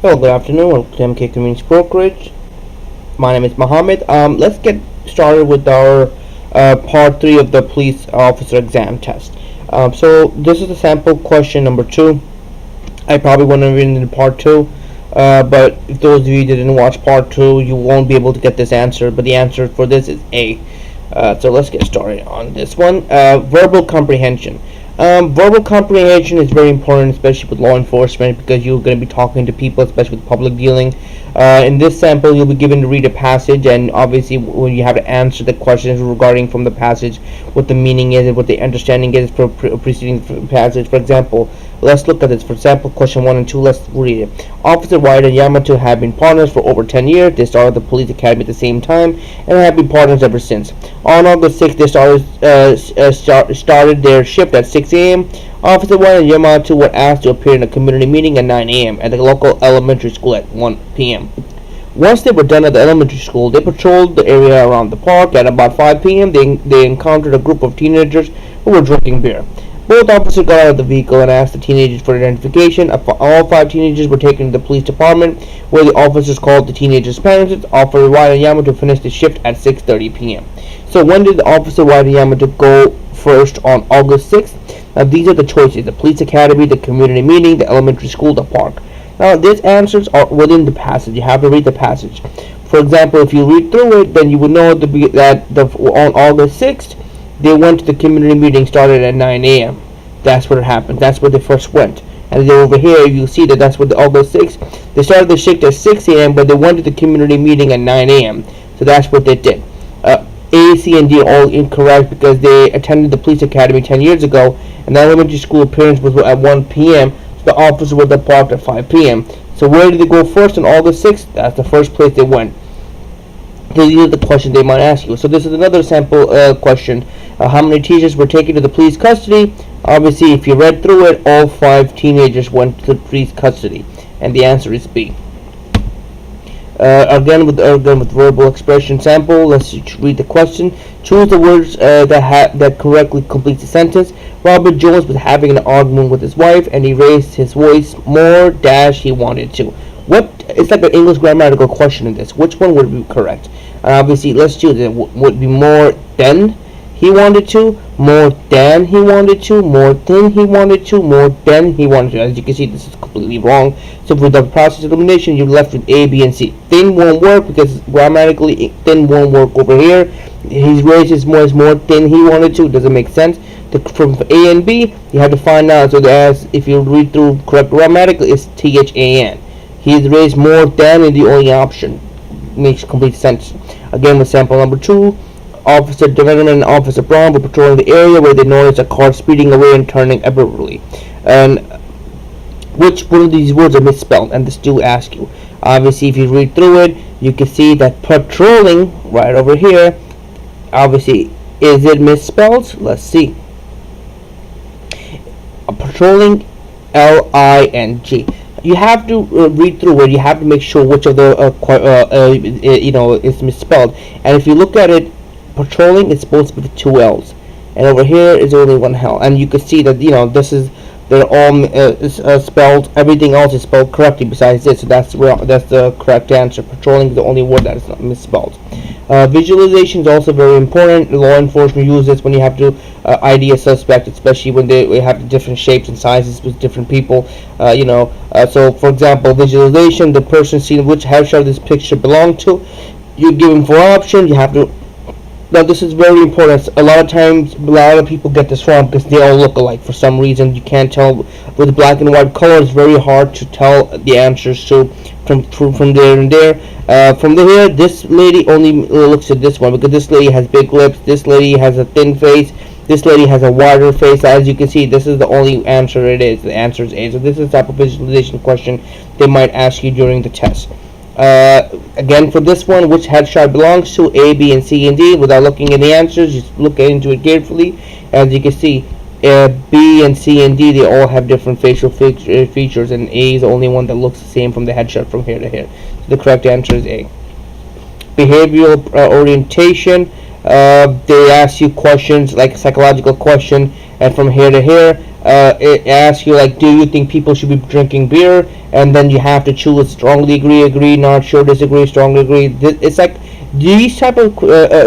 Hello, good afternoon. Welcome to MK Community Brokerage. My name is Mohammed. Let's get started with our part 3 of the police officer exam test. So this is the sample question number 2. I probably won't have been in part 2, but if those of you who didn't watch part 2, you won't be able to get this answer. But the answer for this is A. So let's get started on this one. Verbal comprehension. Verbal comprehension is very important, especially with law enforcement, because you're going to be talking to people, especially with public dealing. In this sample, you'll be given to read a passage, and obviously, when you have to answer the questions regarding from the passage, what the meaning is and what the understanding is for preceding passage. For example, let's look at this. For example, question 1 and 2. Let's read it. Officer White and Yamato have been partners for over 10 years. They started the police academy at the same time and have been partners ever since. On August 6th, they started their shift at 6 a.m. Officer White and Yamato were asked to appear in a community meeting at 9 a.m. at the local elementary school at 1 p.m. Once they were done at the elementary school, they patrolled the area around the park. At about 5 p.m., they encountered a group of teenagers who were drinking beer. Both officers got out of the vehicle and asked the teenagers for identification. All 5 teenagers were taken to the police department, where the officers called the teenagers' parents. Officer White and Yamato finished the shift at 6:30 p.m. So when did Officer White and Yamato go first? On August 6th. Now these are the choices: the police academy, the community meeting, the elementary school, the park. Now these answers are within the passage. You have to read the passage. For example, if you read through it, then you would know that on August 6th, they went to the community meeting, started at 9 a.m. That's what happened. That's where they first went. And then over here, you see that that's what the August 6th. They started the shift at 6 a.m., but they went to the community meeting at 9 a.m. So that's what they did. A, C, and D are all incorrect because they attended the police academy 10 years ago, and the elementary school appearance was at 1 p.m. So the officers were parked at 5 p.m. So where did they go first on August 6th? That's the first place they went. These are the questions they might ask you. So this is another sample question. How many teachers were taken to the police custody? Obviously, if you read through it, all 5 teenagers went to the police custody, and the answer is B. Again with verbal expression sample. Let's read the question. Choose the words that correctly complete the sentence. Robert Jones was having an argument with his wife, and he raised his voice more. He wanted to. It's like an English grammatical question in this. Which one would be correct? Obviously, let's choose it. Would be more than he wanted to, more than he wanted to, more than he wanted to, more than he wanted to. As you can see, this is completely wrong. So for the process of elimination, you're left with A, B, and C. Thin won't work because grammatically thin won't work over here. He's raised his voice more than he wanted to. It doesn't make sense. From A and B, you have to find out. So if you read through correct grammatically, it's THAN. He's raised more than is the only option. Makes complete sense. Again, with sample number 2. Officer Development and Officer Brown were patrolling the area where they noticed a car speeding away and turning abruptly. And which one of these words are misspelled? And this do ask you. Obviously, if you read through it, you can see that patrolling, right over here, obviously, is it misspelled? Let's see. Patrolling, L-I-N-G. You have to read through it. You have to make sure which of the is misspelled. And if you look at it, patrolling is supposed to be with 2 L's, and over here is only 1 L. And you can see that they're all spelled. Everything else is spelled correctly besides this. So that's the correct answer. Patrolling is the only word that is not misspelled. Visualization is also very important. Law enforcement uses this when you have to ID a suspect, especially when they have different shapes and sizes with different people. So for example, visualization: the person seen which headshot this picture belonged to. You're given 4 options. You have to. Now this is very important. A lot of people get this wrong because they all look alike for some reason. You can't tell with black and white color. It's very hard to tell the answers from there and there. From here, this lady only looks at this one because this lady has big lips. This lady has a thin face. This lady has a wider face. As you can see, this is the only answer it is. The answer is A. So this is the type of visualization question they might ask you during the test. Again, for this one, which headshot belongs to? A, B, and C, and D. Without looking at the answers, just look into it carefully. As you can see, B and C and D, they all have different facial features, and A is the only one that looks the same from the headshot from here to here. So the correct answer is A. Behavioral orientation. They ask you questions like a psychological question, and from here to here, it asks you like, do you think people should be drinking beer? And then you have to choose strongly agree, not sure, disagree, strongly agree. It's like these type of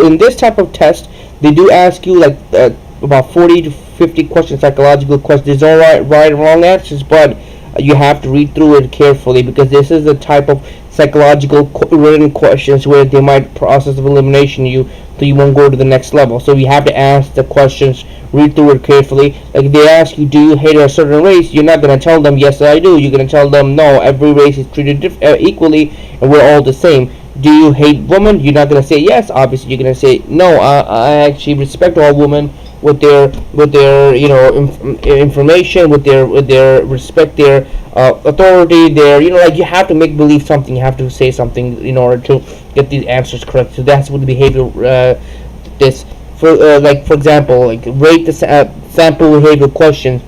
in this type of test, they do ask you like about 40 to 50 questions, psychological questions. There's no right and wrong answers, but you have to read through it carefully, because this is the type of psychological written questions where they might process of elimination you, so you won't go to the next level. So you have to ask the questions, read through it carefully. Like if they ask you, do you hate a certain race? You're not going to tell them, yes I do. You're going to tell them, no, every race is treated equally, and we're all the same. Do you hate women? You're not going to say yes. Obviously you're going to say, no, I actually respect all women with their information, with their respect, their authority, their like you have to make believe something, you have to say something in order to get these answers correct. So that's what the behavior this for like for example, like rate the sample behavioral question.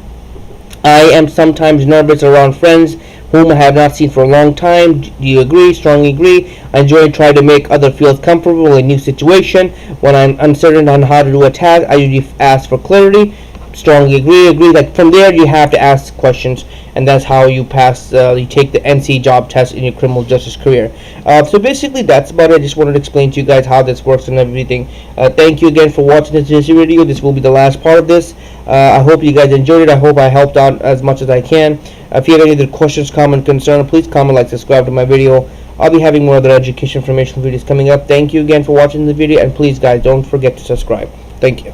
I am sometimes nervous around friends whom I have not seen for a long time. Do you agree? Strongly agree. I enjoy trying to make others feel comfortable in a new situation. When I'm uncertain on how to do a task, I usually ask for clarity. Strongly agree. Like from there, you have to ask questions, and that's how you pass. You take the NC job test in your criminal justice career. So basically, that's about it. I just wanted to explain to you guys how this works and everything. Thank you again for watching this video. This will be the last part of this. I hope you guys enjoyed it. I hope I helped out as much as I can. If you have any other questions, comment, concern, please comment, like, subscribe to my video. I'll be having more other education information videos coming up. Thank you again for watching the video, and please guys, don't forget to subscribe. Thank you.